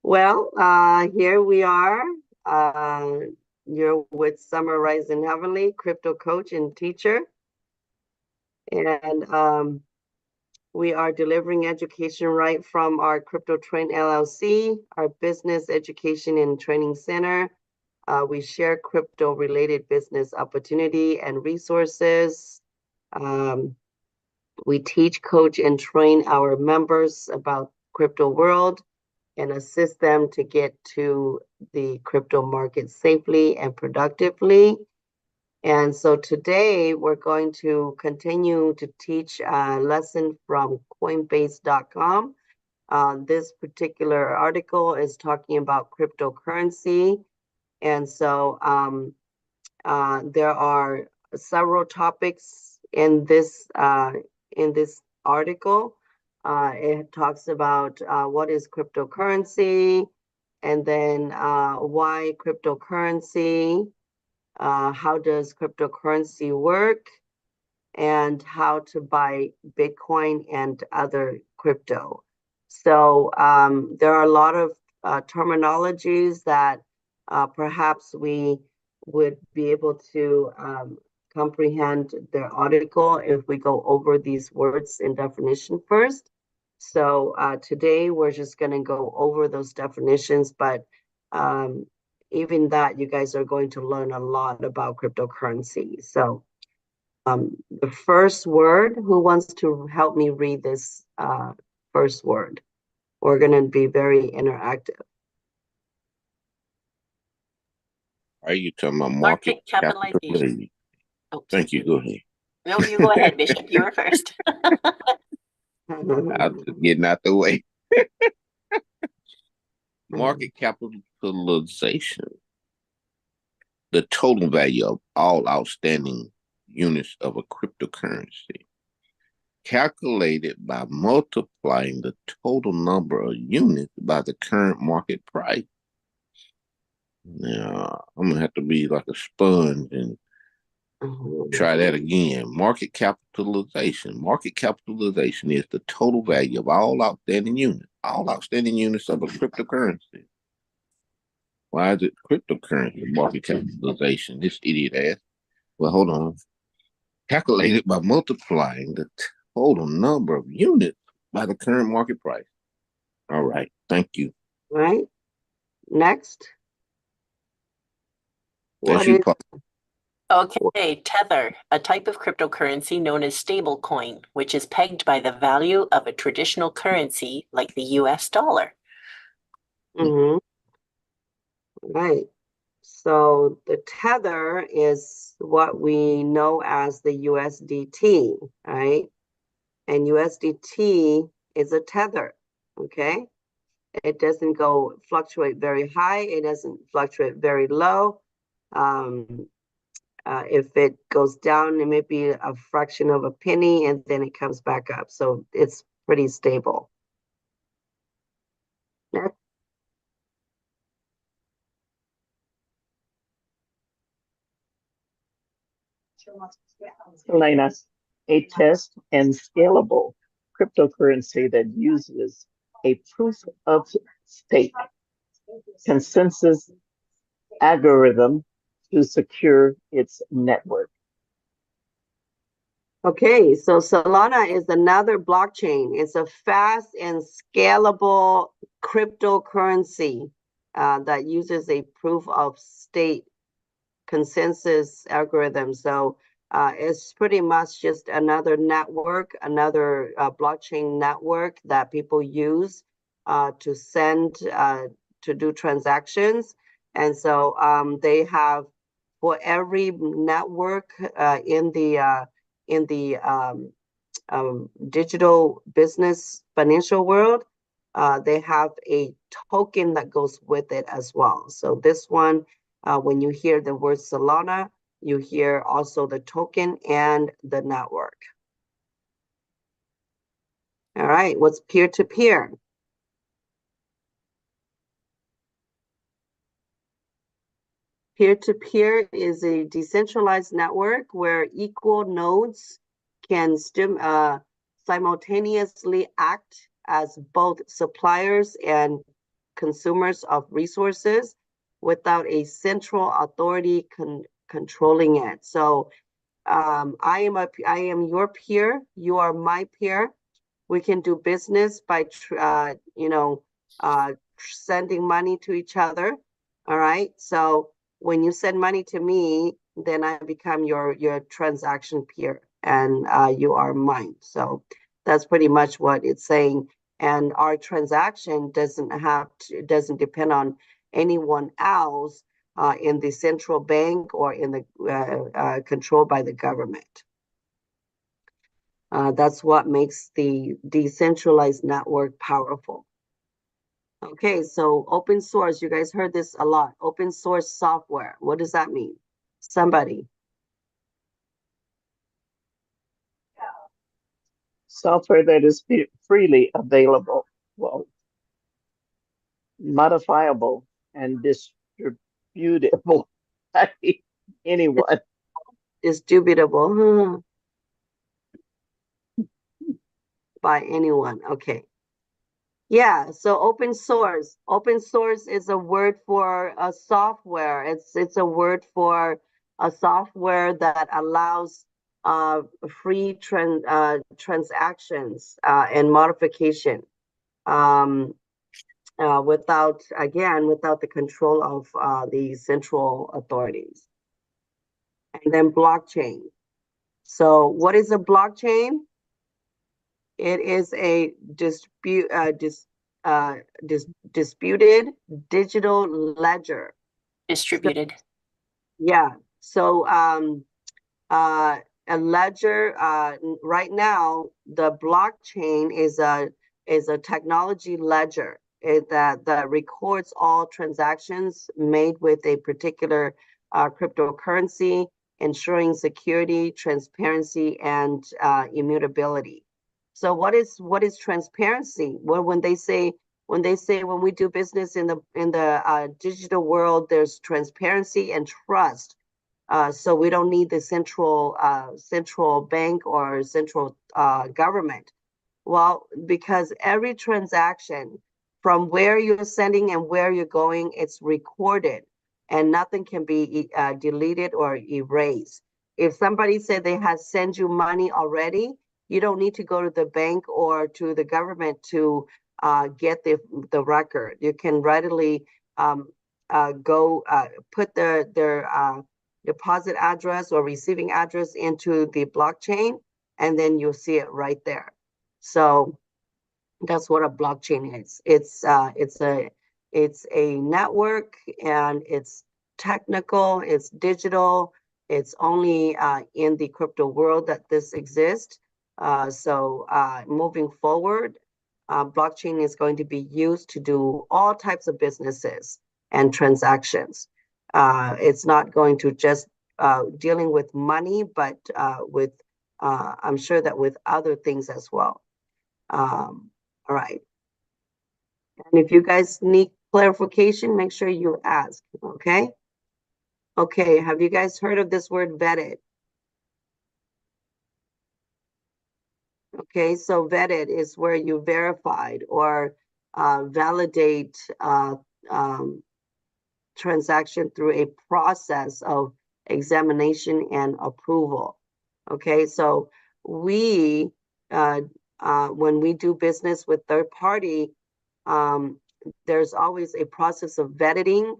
Well, here we are. Uh, you're with Summer Rising Heavenly, crypto coach and teacher. And we are delivering education right from our Crypto Train LLC, our business education and training center. We share crypto related business opportunity and resources. Um, we teach, coach, and train our members about crypto world and assist them to get to the crypto market safely and productively. And so today we're going to continue to teach a lesson from Coinbase.com. This particular article is talking about cryptocurrency. And so there are several topics in this article. It talks about what is cryptocurrency, and then why cryptocurrency, how does cryptocurrency work, and how to buy Bitcoin and other crypto. So there are a lot of terminologies that perhaps we would be able to comprehend the article if we go over these words in definition first. So today we're just going to go over those definitions, but even that, you guys are going to learn a lot about cryptocurrency. So the first word, who wants to help me read this first word? We're going to be very interactive. Are you talking about market capitalization? Oh, thank you. Go ahead. No, you go ahead, Bishop. You were first. I'm just getting out the way. Market capitalization. The total value of all outstanding units of a cryptocurrency, calculated by multiplying the total number of units by the current market price. Now, I'm going to have to be like a sponge and try that again. Market capitalization. Market capitalization is the total value of all outstanding units of a cryptocurrency. Why is it cryptocurrency market capitalization? This idiot asked. Well, hold on. Calculated by multiplying the total number of units by the current market price. All right. Thank you. Right. Next. That's you, Paul. Okay, Tether, a type of cryptocurrency known as stablecoin, which is pegged by the value of a traditional currency like the US dollar. Mm-hmm. Right. So the Tether is what we know as the USDT, right? And USDT is a tether, okay? It doesn't fluctuate very high. It doesn't fluctuate very low. If it goes down, it may be a fraction of a penny, and then it comes back up. So it's pretty stable. Next. Elena, a test and scalable cryptocurrency that uses a proof of stake consensus algorithm to secure its network. Okay, so Solana is another blockchain. It's a fast and scalable cryptocurrency that uses a proof of stake consensus algorithm. So it's pretty much just another network, another blockchain network that people use to send, to do transactions. And so they have, for every network in the digital business financial world, they have a token that goes with it as well. So this one, when you hear the word Solana, you hear also the token and the network. All right, what's peer-to-peer? Peer-to-peer is a decentralized network where equal nodes can simultaneously act as both suppliers and consumers of resources without a central authority controlling it. So I am your peer, you are my peer. We can do business by sending money to each other. All right. So when you send money to me, then I become your transaction peer, and you are mine. So that's pretty much what it's saying. And our transaction doesn't depend on anyone else in the central bank or in the controlled by the government. That's what makes the decentralized network powerful. Okay, so open source, you guys heard this a lot. Open source software, what does that mean? Somebody. Software that is freely available, well, modifiable, and distributable by anyone. Distributable by anyone, okay. Yeah, so open source. Open source is a word for a software. It's a word for a software that allows free transactions and modification without the control of the central authorities. And then blockchain. So what is a blockchain? It is a disputed digital ledger. Distributed. Yeah. So a ledger right now, the blockchain is a technology ledger that records all transactions made with a particular cryptocurrency, ensuring security, transparency, and immutability. So what is transparency? Well, when we do business in the digital world, there's transparency and trust. So we don't need the central bank or central government. Well, because every transaction from where you're sending and where you're going, it's recorded, and nothing can be deleted or erased. If somebody said they had sent you money already, you don't need to go to the bank or to the government to get the record. You can readily go put their deposit address or receiving address into the blockchain, and then you'll see it right there. So that's what a blockchain is. It's a network, and it's technical, it's digital, it's only in the crypto world that this exists. So moving forward, blockchain is going to be used to do all types of businesses and transactions. It's not going to just dealing with money, but with I'm sure that with other things as well. All right. And if you guys need clarification, make sure you ask, okay? Okay, have you guys heard of this word vetted? Okay, so vetted is where you verified or validate transaction through a process of examination and approval. Okay, so we, when we do business with third party, there's always a process of vetting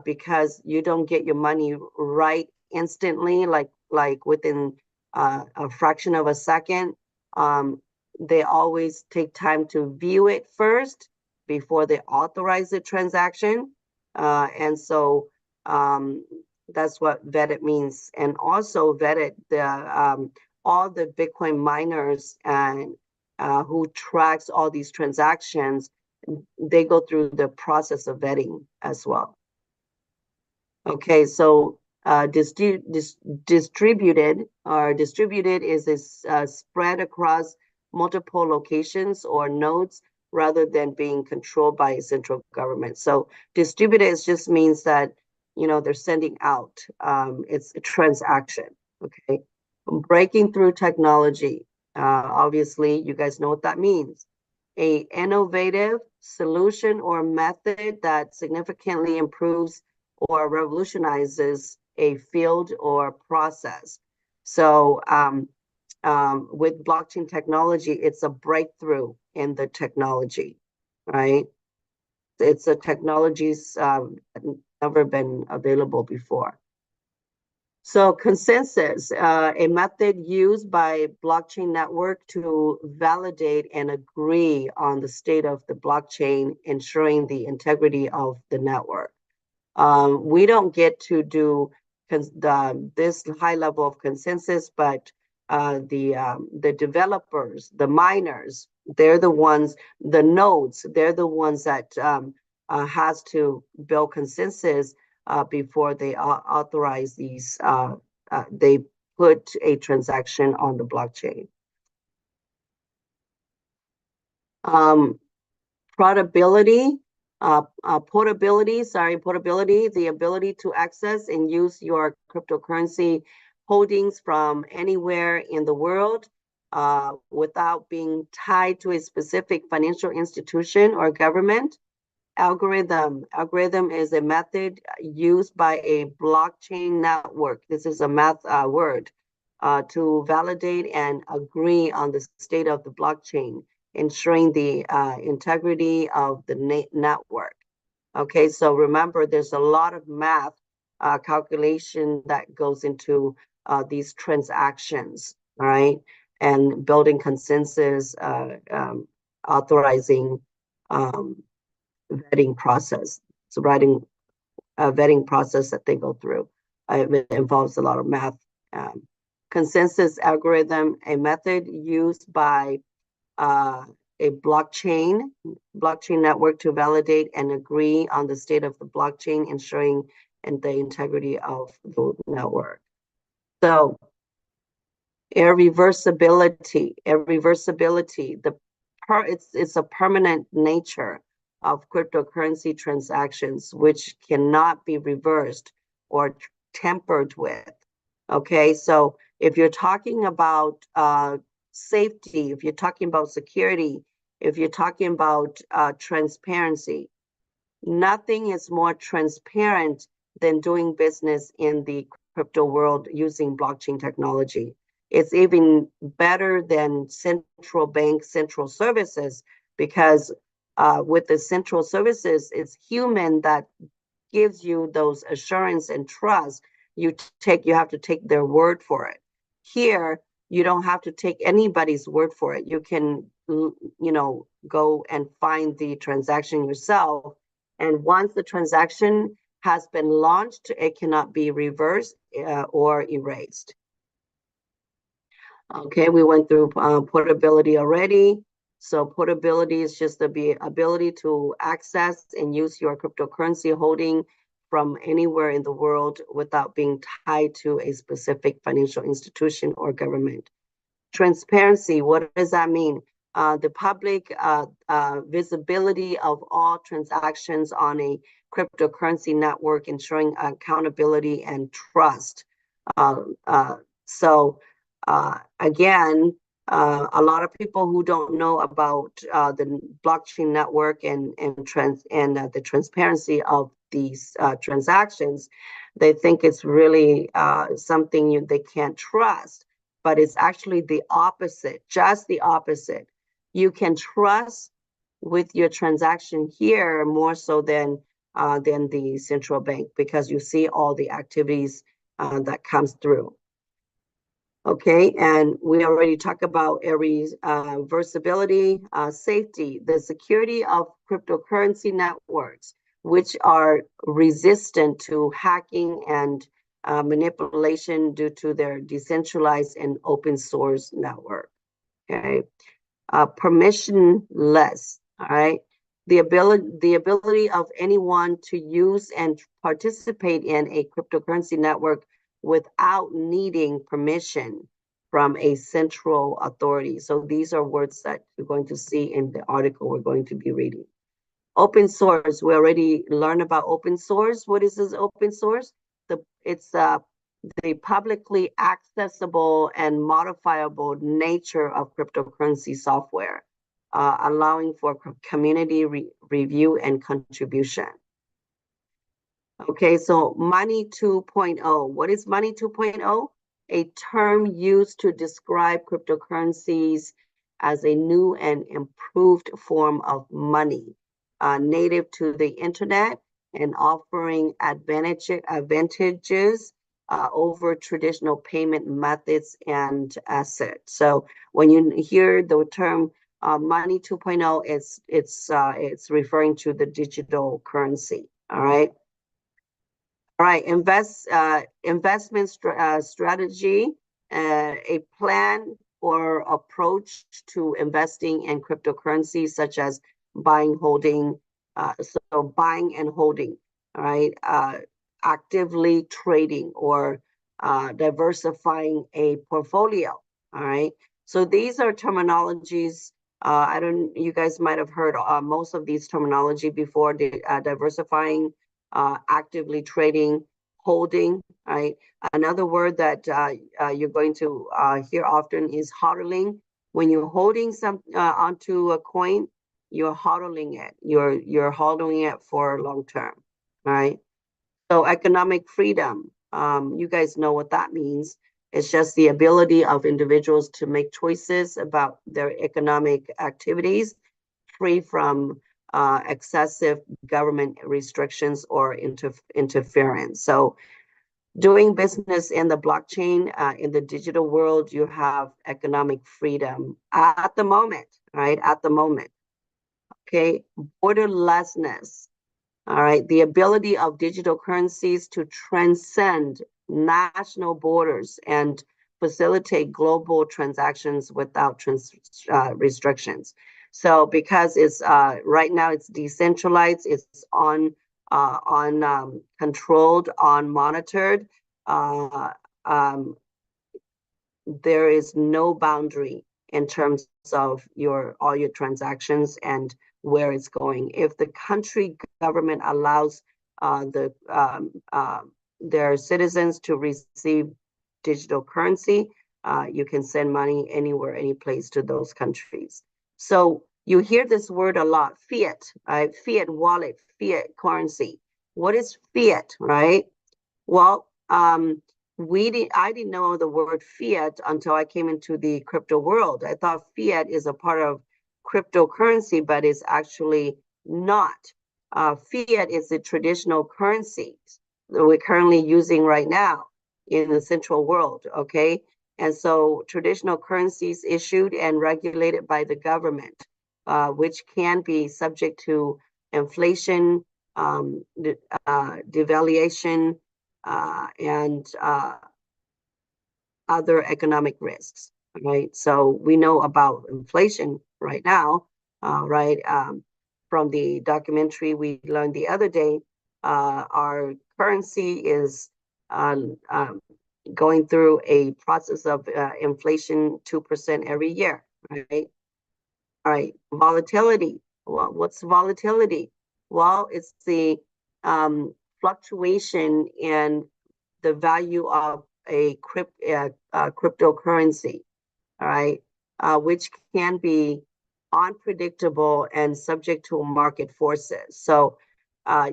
because you don't get your money right instantly, like within a fraction of a second. They always take time to view it first before they authorize the transaction. And so that's what vetted means. And also vetted all the Bitcoin miners and who tracks all these transactions, they go through the process of vetting as well. Okay, so distributed is spread across multiple locations or nodes rather than being controlled by a central government. So distributed just means that, they're sending out. It's a transaction, okay? Breaking through technology. Obviously, you guys know what that means. a innovative solution or method that significantly improves or revolutionizes a field or process. So with blockchain technology, it's a breakthrough in the technology, right? It's a technology's never been available before. So consensus, a method used by blockchain network to validate and agree on the state of the blockchain, ensuring the integrity of the network. We don't get to do this high level of consensus, but the developers, the miners, they're the ones, the nodes, they're the ones that has to build consensus before they authorize these, they put a transaction on the blockchain. Portability, the ability to access and use your cryptocurrency holdings from anywhere in the world without being tied to a specific financial institution or government. Algorithm is a method used by a blockchain network. This is a math word to validate and agree on the state of the blockchain, ensuring the integrity of the network. Okay, so remember, there's a lot of math calculation that goes into these transactions, all right? And building consensus, authorizing vetting process. So writing a vetting process that they go through. It involves a lot of math. Consensus algorithm, a method used by a blockchain network to validate and agree on the state of the blockchain, ensuring and the integrity of the network. So irreversibility, it's a permanent nature of cryptocurrency transactions, which cannot be reversed or tampered with. Okay, so if you're talking about safety, if you're talking about security, if you're talking about transparency, nothing is more transparent than doing business in the crypto world using blockchain technology. It's even better than central bank central services because with the central services, it's human that gives you those assurance and trust. You have to take their word for it. Here, you don't have to take anybody's word for it. You can, go and find the transaction yourself. And once the transaction has been launched, it cannot be reversed or erased. Okay, we went through portability already. So portability is just the ability to access and use your cryptocurrency holding from anywhere in the world without being tied to a specific financial institution or government. Transparency, what does that mean? The public visibility of all transactions on a cryptocurrency network, ensuring accountability and trust. Again, a lot of people who don't know about the blockchain network and the transparency of these transactions, they think it's really something they can't trust, but it's actually the opposite, just the opposite. You can trust with your transaction here more so than the central bank because you see all the activities that comes through. Okay, and we already talked about reversibility, safety, the security of cryptocurrency networks, which are resistant to hacking and manipulation due to their decentralized and open source network. Okay, permissionless. All right, the ability of anyone to use and participate in a cryptocurrency network without needing permission from a central authority. So these are words that you're going to see in the article we're going to be reading. Open source, we already learned about open source. What is this open source? It's the publicly accessible and modifiable nature of cryptocurrency software. allowing for community review and contribution. Okay, so Money 2.0. What is Money 2.0? A term used to describe cryptocurrencies as a new and improved form of money, native to the internet and offering advantages over traditional payment methods and assets. So when you hear the term Money 2.0, it's referring to the digital currency. All right. All right, investment strategy, a plan or approach to investing in cryptocurrencies such as buying, holding, so buying and holding, all right, actively trading or diversifying a portfolio, all right. So these are terminologies. You guys might have heard most of these terminology before, diversifying, actively trading, holding, right? Another word that you're going to hear often is hodling. When you're holding some onto a coin, you're hodling it. You're hodling it for long term, right? So economic freedom, you guys know what that means. It's just the ability of individuals to make choices about their economic activities free from excessive government restrictions or interference. So doing business in the blockchain, in the digital world, you have economic freedom at the moment, right? At the moment. Okay, borderlessness. All right, the ability of digital currencies to transcend national borders and facilitate global transactions without restrictions. So because it's right now it's decentralized, it's controlled, on monitored. Uh, um, there is no boundary in terms of all your transactions and where it's going. If the country government allows their citizens to receive digital currency, you can send money anywhere, any place to those countries. So you hear this word a lot, fiat, right? Fiat wallet, fiat currency. What is fiat, right? Well, I didn't know the word fiat until I came into the crypto world. I thought fiat is a part of cryptocurrency, but it's actually not. Fiat is the traditional currency that we're currently using right now in the central world, okay? And so traditional currencies issued and regulated by the government, which can be subject to inflation, devaluation, and other economic risks, right? So we know about inflation right now, right? From the documentary we learned the other day, our currency is going through a process of inflation 2% every year, right? All right, volatility. Well, what's volatility? Well, it's the fluctuation in the value of a cryptocurrency, all right, which can be unpredictable and subject to market forces. So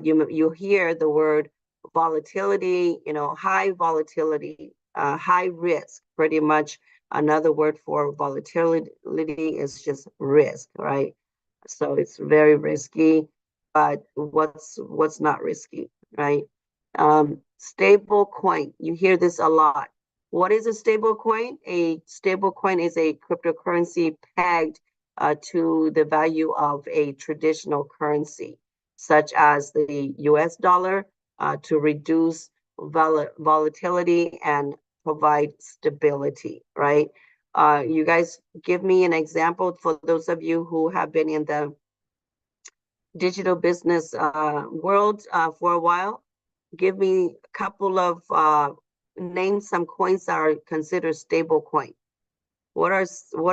you hear the word volatility, high volatility, high risk. Pretty much another word for volatility is just risk, right? So it's very risky, but what's not risky, right? Stable coin, you hear this a lot. What is a stable coin? A stable coin is a cryptocurrency pegged to the value of a traditional currency, such as the US dollar, to reduce volatility and provide stability, right? You guys give me an example for those of you who have been in the digital business world for a while. Give me a couple of name some coins that are considered stable coin. What are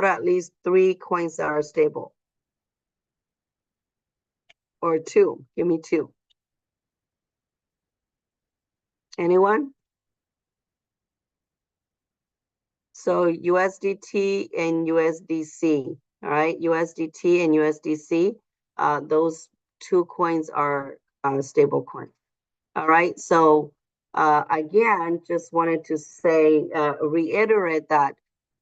at least 3 coins that are stable? Or 2? Give me 2. Anyone? So USDT and USDC. All right, USDT and USDC, those two coins are stable coins. All right, so again, just wanted to say, reiterate that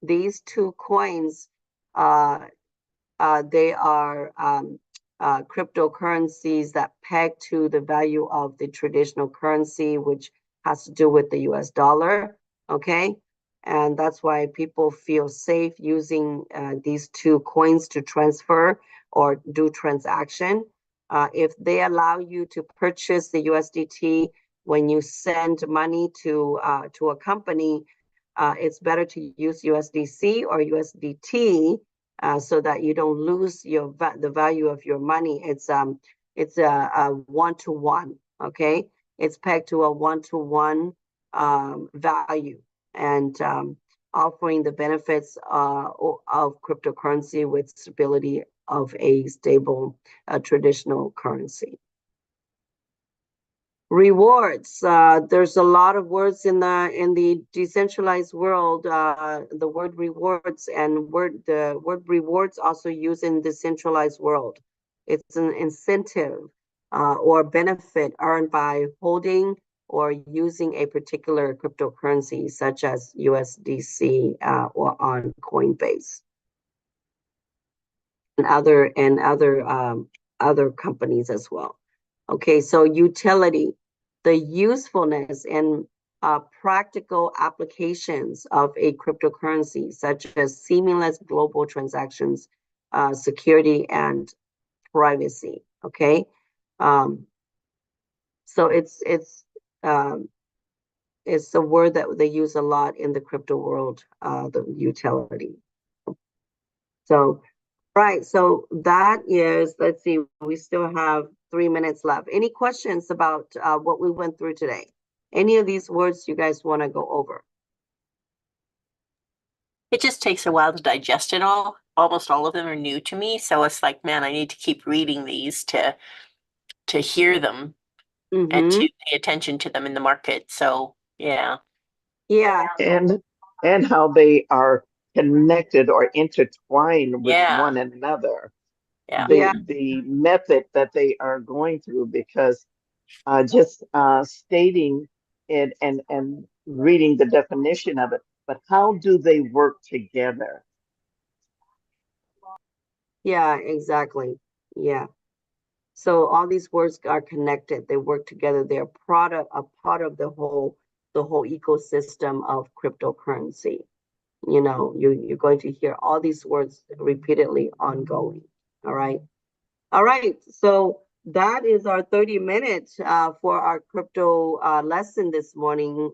these two coins, they are cryptocurrencies that peg to the value of the traditional currency, which has to do with the US dollar. Okay. And that's why people feel safe using these two coins to transfer or do transaction. If they allow you to purchase the USDT when you send money to a company, it's better to use USDC or USDT so that you don't lose the value of your money. It's a one-to-one. Okay, it's pegged to a one-to-one value, and offering the benefits of cryptocurrency with stability of a stable traditional currency. Rewards. There's a lot of words in the decentralized world. The word rewards and the word rewards also used in decentralized world. It's an incentive or benefit earned by holding or using a particular cryptocurrency, such as USDC or on Coinbase, and other companies as well. Okay, so utility, the usefulness and practical applications of a cryptocurrency, such as seamless global transactions, security, and privacy. Okay, so it's a word that they use a lot in the crypto world, the utility. So, right, so that is, let's see, we still have 3 minutes left. Any questions about what we went through today? Any of these words you guys want to go over? It just takes a while to digest it all. Almost all of them are new to me, so it's like, man, I need to keep reading these to hear them and to pay attention to them in the market. So yeah. Yeah. And how they are connected or intertwined with Yeah. one another. Yeah. The method that they are going through, because just stating it and reading the definition of it, but how do they work together? Yeah, exactly. Yeah. So all these words are connected. They work together. They're a part of the whole ecosystem of cryptocurrency. You know, you're going to hear all these words repeatedly ongoing. All right. All right. So that is our 30 minutes for our crypto lesson this morning.